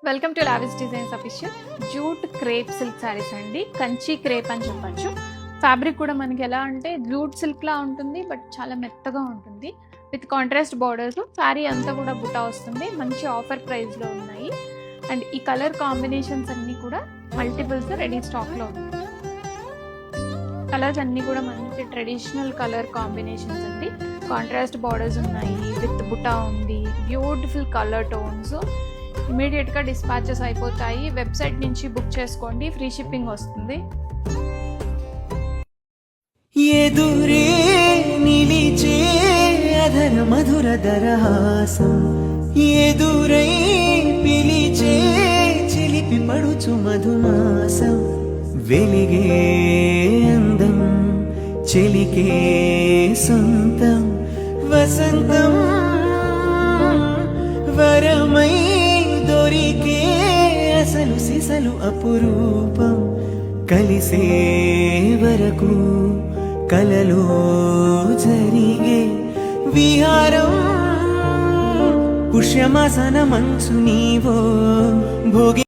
Welcome to lavish designs official. Jute crepe silk saris అండి. Kanchi crepe అని చెప్పచ్చు. ఫ్యాబ్రిక్ కూడా మనకి ఎలా అంటే జూట్ సిల్క్ లా ఉంటుంది, బట్ చాలా మెత్తగా ఉంటుంది. With contrast borders. శారీ అంతా కూడా బుటా వస్తుంది. మంచి ఆఫర్ ప్రైస్ లో ఉన్నాయి. అండ్ ఈ కలర్ కాంబినేషన్స్ అన్ని కూడా మల్టిపుల్స్ రెడీ స్టాక్ లో ఉన్నాయి. కలర్స్ అన్ని కూడా మంచి ట్రెడిషనల్ కలర్ కాంబినేషన్స్ అండి. కాంట్రాస్ట్ బార్డర్స్ ఉన్నాయి, విత్ బుటా ఉంది, బ్యూటిఫుల్ కలర్ టోన్స్. ఇమీడియట్గా డిస్పాచెస్ అయిపోతాయి. వెబ్సైట్ నుంచి బుక్ చేసుకోండి, ఫ్రీ షిప్పింగ్ వస్తుంది. ఎదురే నిలిచే అధర మధుర దరహాసం, ఎదురై పిలిచే చిలిపి పడుచు మధుమాసం, వెలిగే అందం చెలికే సొంతం, వసంతం వరమై దొరికే అసలు సిసలు అపురూపం, కలిసే వరకు కలలో జరిగే విహారం, పుష్యమాసన మంచు నీవో భోగి